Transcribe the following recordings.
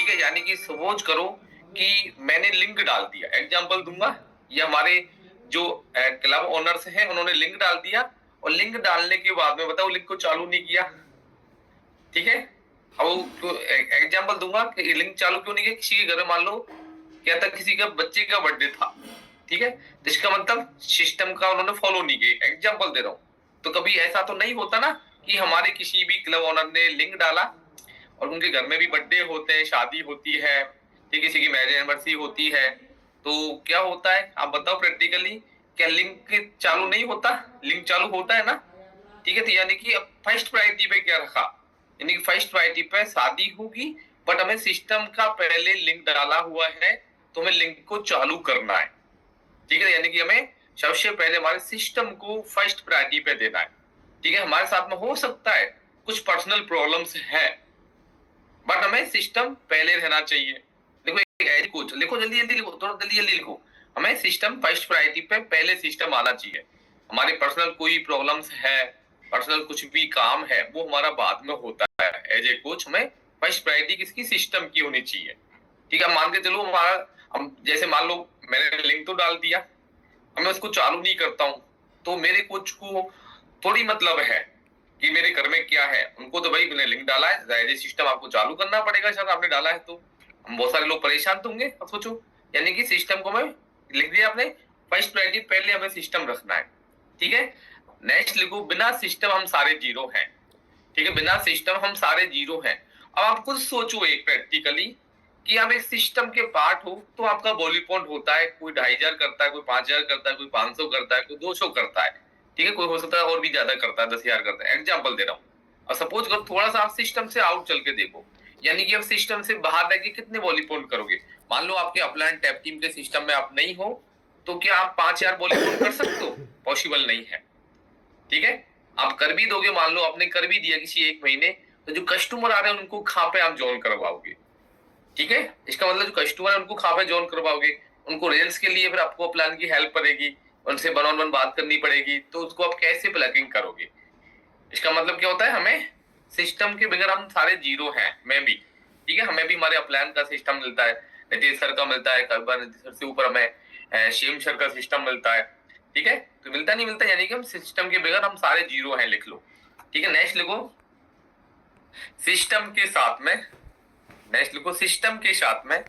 ठीक है, यानी कि सपोज करो कि मैंने लिंक डाल दिया, एग्जांपल दूंगा, ये हमारे जो क्लब ओनर्स हैं उन्होंने लिंक डाल दिया और लिंक डालने के बाद में बताओ लिंक को चालू नहीं किया, ठीक है। अब एग्जांपल दूंगा कि लिंक चालू क्यों नहीं किया, किसी के घर में मान लो क्या था, किसी का बच्चे का बर्थडे था, ठीक है, तो इसका मतलब सिस्टम का उन्होंने फॉलो नहीं किया, एग्जांपल दे रहा हूं। तो कभी ऐसा तो नहीं होता ना कि हमारे किसी भी क्लब ओनर ने लिंक डाला और उनके घर में भी बर्थडे होते हैं, शादी होती है, ठीक, किसी की मैरिज एनिवर्सरी होती है, तो क्या होता है आप बताओ प्रैक्टिकली, क्या लिंक चालू नहीं होता, लिंक चालू होता है ना, ठीक है। तो यानी कि अब फर्स्ट प्रायोरिटी पे क्या रखा, यानी कि फर्स्ट प्रायोरिटी पे शादी होगी, बट हमें सिस्टम का पहले लिंक डाला हुआ है तो हमें लिंक को चालू करना है, ठीक है। यानी कि हमें सबसे पहले हमारे सिस्टम को फर्स्ट प्रायोरिटी पे देना है, ठीक है। हमारे साथ में हो सकता है कुछ पर्सनल प्रॉब्लम्स है, बट हमें सिस्टम पहले रहना चाहिए। देखो एक कुछ लिखो, जल्दी जल्दी लिखो, थोड़ा जल्दी जल्दी लिखो, हमें सिस्टम फर्स्ट प्रायोरिटी पे पहले सिस्टम आना चाहिए। हमारे पर्सनल कोई प्रॉब्लम्स है, पर्सनल कुछ भी काम है, वो हमारा बाद में होता है। एज ए कोच हमें फर्स्ट प्रायोरिटी किसकी, सिस्टम की होनी चाहिए, ठीक है। मान के चलो हमारा, हम जैसे मान लो मैंने लिंक तो डाल दिया, मैं उसको चालू नहीं करता हूं, तो मेरे कोच को थोड़ी मतलब है कि मेरे घर में क्या है, उनको तो भाई मैंने लिंक डाला है, जाहिर सिस्टम आपको चालू करना पड़ेगा, शायद आपने डाला है तो। हम बहुत सारे लोग परेशान तो होंगे, अब सोचो, यानी कि सिस्टम को मैं लिख दिया आपने, फर्स्ट प्रायोरिटी पहले हमें सिस्टम रखना है, ठीक है। नेक्स्ट लिखो, बिना सिस्टम हम सारे जीरो हैं, ठीक है, बिना सिस्टम हम सारे जीरो हैं। अब आप खुद सोचो एक प्रैक्टिकली कि आप एक सिस्टम के पार्ट हो तो आपका बॉली पॉइंट होता है, कोई 2500 करता है, कोई 5000 करता है, कोई 500 करता है, कोई 200 करता है, ठीक है, कोई हो सकता है और भी ज्यादा करता है, 10,000 करता है, एग्जाम्पल दे रहा हूँ। और सपोज करो थोड़ा सा आप सिस्टम से आउट चल के देखो, यानी कि आप सिस्टम से बाहर रह के कितने बॉली पॉइंट करोगे। मान लो आपके अपलाइन टैप टीम के सिस्टम में आप नहीं हो, तो क्या आप 5000 बॉली पॉइंट कर सकते हो, पॉसिबल नहीं है, ठीक है। आप कर भी दोगे, मान लो आपने कर भी दिया किसी एक महीने, तो जो कस्टमर आ रहे हैं उनको कहां पे आप ज्वाइन करवाओगे, ठीक है। इसका मतलब जो कस्टमर है उनको कहां पे ज्वाइन करवाओगे, उनको रेल्स के लिए फिर आपको प्लान की हेल्प पड़ेगी, उनसे वन ऑन वन बात करनी पड़ेगी, तो उसको आप कैसे प्लगिंग करोगे। इसका मतलब क्या होता है, हमें सिस्टम के बगैर हम सारे जीरो हैं, मैं भी, ठीक है। हमें भी हमारे अपलाइन का सिस्टम मिलता है, नीतीश सर का मिलता है, कई बार नीतीश सर से ऊपर हमें शिव सर का सिस्टम मिलता है, ठीक है। तो मिलता नहीं मिलता, यानी कि हम सिस्टम के बगैर हम सारे जीरो हैं, लिख लो, ठीक है। नेक्स्ट लिखो, सिस्टम के साथ में, नेक्स्ट लिखो, सिस्टम के साथ में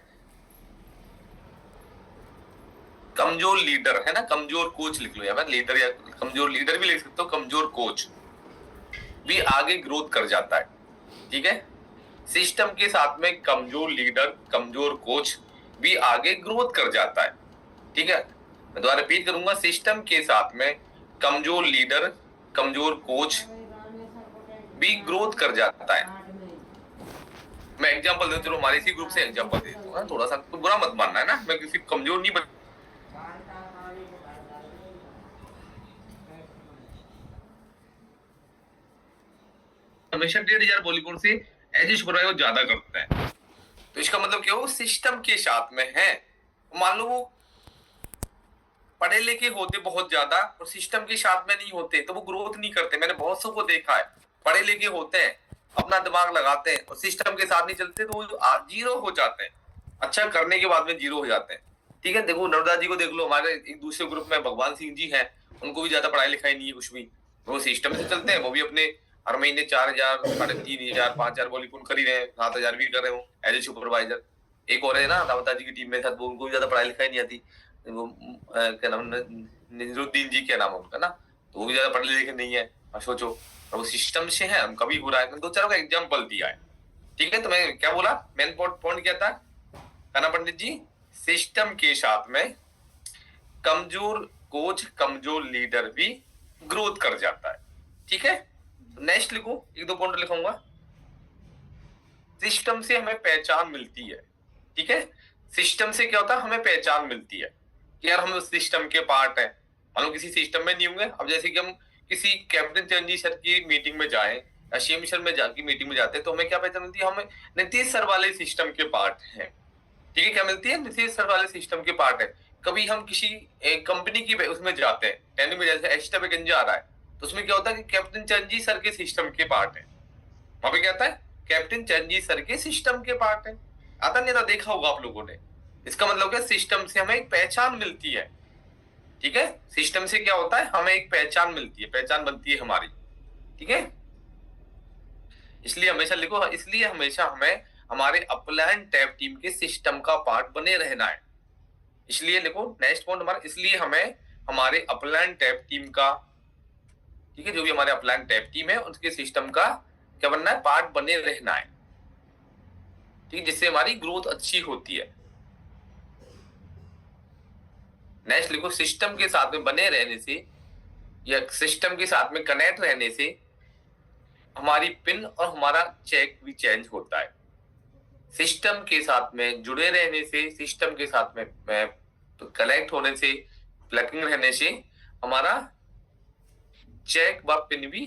कमजोर लीडर है ना, कमजोर कोच लिख लो, या लीडर, या कमजोर लीडर भी लिख सकते हो, कमजोर कोच भी आगे ग्रोथ कर जाता है, ठीक है। सिस्टम के साथ में कमजोर लीडर, कमजोर कोच भी आगे ग्रोथ कर जाता है, ठीक है। मैं दोबारा रिपीट करूंगा, सिस्टम के साथ में कमजोर लीडर, कमजोर कोच भी ग्रोथ कर जाता है। मैं एग्जांपल दे, चलो हमारे इसी ग्रुप से एग्जांपल दे दूंगा, थोड़ा सा तो बुरा मत मानना है ना, मैं किसी कमजोर नहीं बन, हमेशा 1500 बॉलीवुड से ऐसे सुपरवाइजर ज्यादा करता है, तो इसका मतलब क्या हो, सिस्टम के साथ में है। मान लो वो पढ़े लिखे होते बहुत ज्यादा और सिस्टम के साथ में नहीं होते तो वो ग्रोथ नहीं करते, मैंने बहुत सौ को देखा है, पढ़े लिखे होते हैं, अपना दिमाग लगाते हैं और सिस्टम के साथ नहीं चलते तो वो जीरो हो जाते हैं, अच्छा करने के बाद में जीरो हो जाते हैं, ठीक है। देखो नर्मदा जी को देख लो, हमारे एक दूसरे ग्रुप में भगवान सिंह जी हैं, उनको भी ज्यादा पढ़ाई लिखाई नहीं है कुछ भी, वो सिस्टम से चलते हैं, वो भी अपने हर महीने 4000, 3500, 5000 बॉलीवुड कर ही रहे हैं, 7000 भी कर रहे हो एज ए सुपरवाइजर। एक और है ना नवता जी की टीम में था, वो उनको भी ज्यादा पढ़ाई लिखाई नहीं आती, वो क्या नाम, निजरुद्दीन जी क्या नाम है उनका ना, तो वो भी ज्यादा पढ़े लिखे नहीं है। और सोचो, और वो सिस्टम से है, उनका भी हो रहा है, दो चारों का एग्जाम्पल दिया है, ठीक है। तो मैं क्या बोला, मेन पॉइंट क्या था काना पंडित जी, सिस्टम के साथ में कमजोर कोच, कमजोर लीडर भी ग्रोथ कर जाता है, ठीक है। नेक्स्ट लिखो, एक दो पॉइंट लिखूंगा, सिस्टम से हमें पहचान मिलती है, ठीक है। सिस्टम से क्या होता है, हमें पहचान मिलती है कि यार हम उस सिस्टम के पार्ट हैं। मान लो किसी सिस्टम में नहीं होंगे, अब जैसे कि हम किसी कैप्टन चंजी सर की मीटिंग में जाए या शिव सर में जाके मीटिंग में जाते हैं, तो हमें क्या पहचान मिलती है, हमें नीतीश सर वाले सिस्टम के पार्ट हैं, ठीक है। क्या मिलती है, नीतीश सर वाले सिस्टम के पार्ट है। कभी हम किसी कंपनी की उसमें जाते हैं, टेनिंग में, जैसे एक्स्ट्रा वैकेंसी आ रहा है, तो उसमें क्या होता है कि कैप्टन चंजी सर के सिस्टम के पार्ट है, वहां पे क्या होता है, कैप्टन चंजी सर के सिस्टम के पार्ट है। आता नहीं आता, देखा होगा आप लोगों ने। इसका मतलब क्या, सिस्टम से हमें एक पहचान मिलती है। ठीक है, सिस्टम से क्या होता है, हमें एक पहचान मिलती है, पहचान बनती है हमारी। ठीक है, इसलिए हमेशा लिखो, इसलिए हमेशा हमें हमारे अपलाइन टैब टीम के सिस्टम का पार्ट बने रहना है। इसलिए लिखो नेक्स्ट पॉइंट हमारा, इसलिए हमें हमारे अपलाइन टैब टीम का, ठीक है, जो भी हमारे अपलाइन टैब टीम है उसके सिस्टम का क्या बनना है, पार्ट बने रहना है। ठीक है, जिससे हमारी ग्रोथ अच्छी होती है। नेक्स्ट लिखो, सिस्टम के साथ में बने रहने से या सिस्टम के साथ में कनेक्ट रहने से हमारी पिन और हमारा चेक भी चेंज होता है। सिस्टम के साथ में जुड़े रहने से, सिस्टम के साथ में कनेक्ट होने से, प्लगिंग रहने से हमारा चेक व पिन भी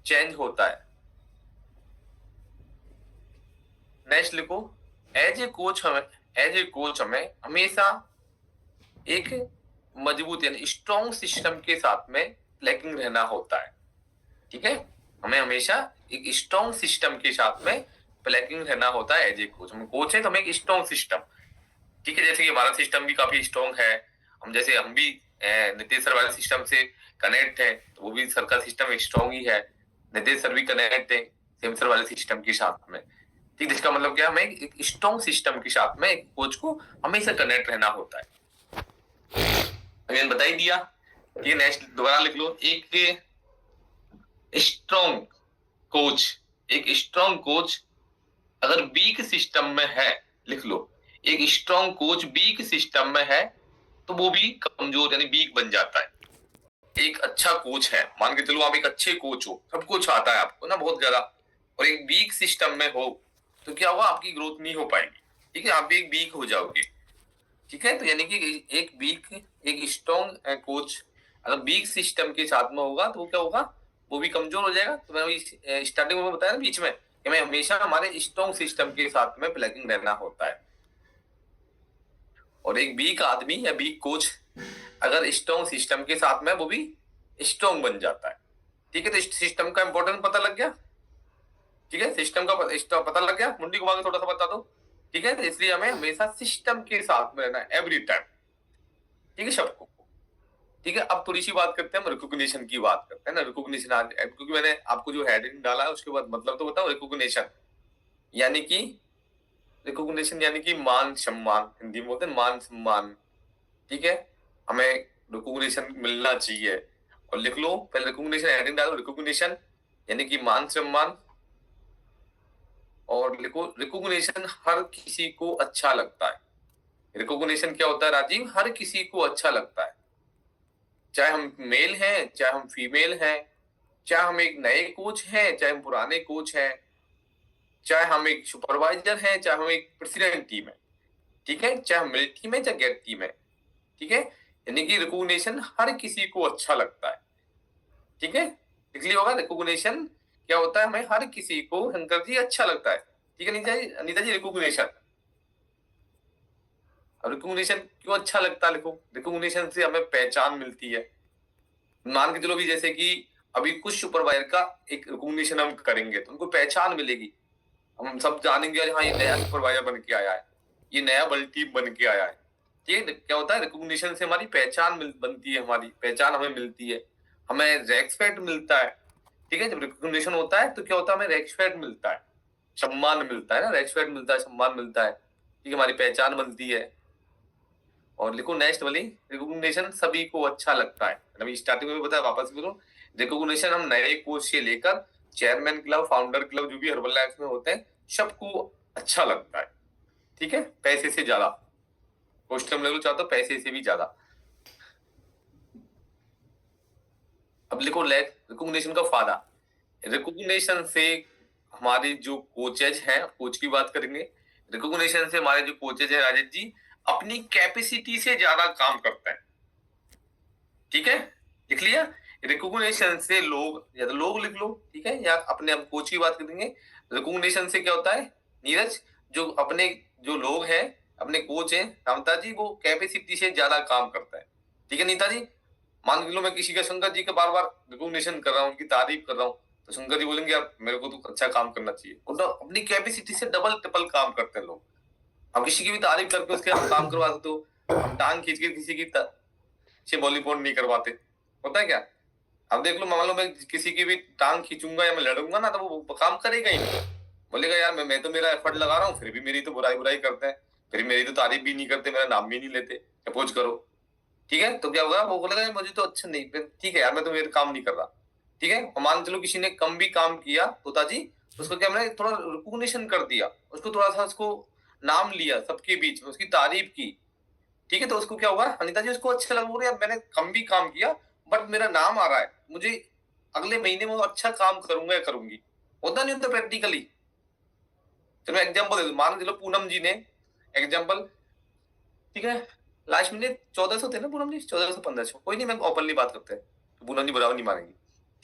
चेंज होता है। नेक्स्ट लिखो, एज ए कोच हमें हमेशा एक मजबूत यानी स्ट्रॉन्ग सिस्टम के साथ में प्लगिंग रहना होता है। ठीक है, हमें हमेशा एक स्ट्रॉन्ग सिस्टम के साथ में प्लगिंग रहना होता है। एज ए कोच, हम कोच है तो हमें एक स्ट्रॉन्ग सिस्टम, ठीक है, जैसे कि हमारा सिस्टम भी काफी स्ट्रॉन्ग है, हम भी नितेश सर वाले सिस्टम से कनेक्ट है, तो वो भी सर का सिस्टम स्ट्रॉन्ग ही है। नितेश सर भी कनेक्ट है सेम सर वाले सिस्टम के साथ में। ठीक, जिसका मतलब क्या, हमें एक स्ट्रॉन्ग सिस्टम के साथ में एक कोच को हमेशा कनेक्ट रहना होता है। अगेन बता ही दिया। ठीक है, नेक्स्ट दोबारा लिख लो, एक स्ट्रॉन्ग कोच अगर वीक सिस्टम में है, लिख लो, एक स्ट्रॉन्ग कोच वीक सिस्टम में है तो वो भी कमजोर यानी वीक बन जाता है। एक अच्छा कोच है, मान के चलो आप एक अच्छे कोच हो, सब कुछ आता है आपको ना बहुत ज्यादा, और एक वीक सिस्टम में हो तो क्या होगा, आपकी ग्रोथ नहीं हो पाएगी। ठीक है, आप भी एक वीक हो जाओगे। ठीक है, तो यानी कि एक स्ट्रॉन्ग कोच अगर वीक सिस्टम के साथ में होगा तो वो क्या होगा, वो भी कमजोर हो जाएगा। तो मैं स्टार्टिंग में बताया ना बीच में कि मैं हमेशा हमारे स्ट्रॉन्ग सिस्टम के साथ में प्लगिंग रहना होता है। और एक वीक आदमी या वीक कोच अगर स्ट्रॉन्ग सिस्टम के साथ में, वो भी स्ट्रॉन्ग बन जाता है। ठीक है, तो सिस्टम का इंपॉर्टेंस पता लग गया। ठीक है, सिस्टम का पता लग गया, मुंडी घुमा के थोड़ा सा बता दो। ठीक है, तो इसलिए हमें हमेशा सिस्टम के साथ में रहना है एवरी टाइम। ठीक है सबको। ठीक है, अब थोड़ी सी बात करते हैं, हम रिकॉग्निशन की बात करते हैं ना। रिकॉग्निशन आज, क्योंकि मैंने आपको जो हेडिंग डाला है उसके बाद मतलब तो बताओ। रिकॉग्निशन यानी कि मान सम्मान, हिंदी में बोलते हैं मान सम्मान। ठीक है, हमें रिकॉग्निशन मिलना चाहिए। और लिख लो पहले रिकॉग्निशन हेडिंग डालो, रिकॉग्निशन यानी कि मान सम्मान। और लिखो, रिकॉग्निशन हर किसी को अच्छा लगता है। रिकॉग्निशन क्या होता है राजीव, हर किसी को अच्छा लगता है, चाहे हम मेल हैं चाहे हम फीमेल हैं, चाहे हम एक नए कोच हैं चाहे हम पुराने कोच हैं, चाहे हम एक सुपरवाइजर हैं चाहे हम एक प्रेसिडेंट टीम है। ठीक है, चाहे हम मिड टीम है चाहे गेट टीम है। ठीक है, यानी कि रिकॉग्निशन हर किसी को अच्छा लगता है। ठीक है, लिख लिया होगा, रिकॉग्निशन क्या होता है, हमें हर किसी को शंकर जी अच्छा लगता है। ठीक है अनीता जी रिकॉग्निशन, अब रिकॉग्निशन क्यों अच्छा लगता है, लिखो, रिकॉग्निशन से हमें पहचान मिलती है। मान के चलो भी जैसे कि अभी कुछ सुपरवाइजर का एक रिकॉग्निशन हम करेंगे तो उनको पहचान मिलेगी, हम सब जानेंगे हाँ ये नया सुपरवाइजर बन के आया है, ये नया बल टीम बन के आया है। ठीक है, क्या होता है, रिकॉग्निशन से हमारी पहचान बनती है, हमारी पहचान हमें मिलती है, हमें रेस्पेक्ट मिलता है। ठीक है, जब रिकॉग्निशन होता है तो क्या होता है, हमें रेस्पेक्ट मिलता है, सम्मान मिलता है ना, रेस्पेक्ट मिलता है, सम्मान मिलता है। ठीक है, हमारी पहचान बनती है। और लिखो नेक्स्ट वाली, रिकॉग्निशन सभी को अच्छा लगता है। अभी स्टार्टिंग में बताया, वापस बोलो, रिकॉग्निशन हम नए कोच से लेकर चेयरमैन क्लब, फाउंडर क्लब, जो भी हर्बल लाइफ में होते हैं, सबको अच्छा लगता है। ठीक है, पैसे से ज्यादा, क्वेश्चन ले लो चाहते हो, पैसे से भी ज्यादा। अब लिखो रिकॉग्निशन का फायदा। रिकॉग्निशन से हमारे जो कोचेज हैं, कोच की बात करेंगे, रिकॉग्निशन से हमारे जो कोचेज हैं राजेश जी, अपनी कैपेसिटी से ज्यादा काम करते हैं। ठीक है, लिख लिया, रिकॉग्निशन से लोग, या तो लोग लिख लो, ठीक है, या अपने हम कोच की बात करेंगे। रिकॉग्निशन से क्या होता है नीरज, जो लोग हैं, अपने कोच हैं रामता जी, वो कैपेसिटी से ज्यादा काम करता है। ठीक है नीता जी, मान लो मैं किसी का, शंकर जी का बार बार रिकॉग्निशन कर रहा हूँ, उनकी तारीफ कर रहा हूँ, तो शंकर जी बोलेंगे यार मेरे को तो अच्छा काम करना चाहिए। तो अपनी कैपेसिटी से डबल ट्रिपल काम करते हैं लोग। हम किसी की भी तारीफ करके उसके हम काम करवा देते हो, हम टांग खींच के किसी की से वॉलीबॉल नहीं करवाते। होता है क्या? अब देख लो, मान लो मैं किसी की भी टांग खींचूंगा या मैं लड़ूंगा ना, तो वो काम करेगा ही नहीं। बोलेगा यार मैं तो मेरा एफर्ट लगा रहा हूँ, फिर भी मेरी तो बुराई बुराई करते हैं, फिर मेरी तो तारीफ भी नहीं करते, मेरा नाम भी नहीं लेते, अपोज करो। ठीक है, तो क्या होगा, वो बोलेगा यार मुझे तो अच्छा नहीं, फिर ठीक है यार मैं तो मेरा काम नहीं कर रहा। ठीक है, और मान चलो किसी ने कम भी काम किया पिताजी, उसको क्या हमने थोड़ा रिकॉग्निशन कर दिया, उसको थोड़ा सा उसको नाम लिया सबके बीच में, उसकी तारीफ की। ठीक है, तो उसको क्या हुआ, अनिता जी उसको अच्छा लगा, बोले यार मैंने कम भी काम किया बट मेरा नाम आ रहा है, मुझे अगले महीने में वो अच्छा काम करूंगा या करूंगी। होता नहीं होता प्रैक्टिकली। चलो एग्जाम्पल दे दो, मान चलो पूनम जी ने एग्जाम्पल, ठीक है, लास्ट महीने 1400 थे ना पूनम जी, 1400 1500, कोई नहीं, मैं ओपनली बात करते हैं तो पूनम जी बुरा नहीं मानेंगी।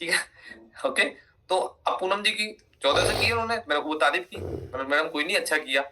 ठीक है ओके, तो अब पूनम जी की 1400 की उन्होंने, मेरे को वो तारीफ की, मैडम कोई नहीं अच्छा किया।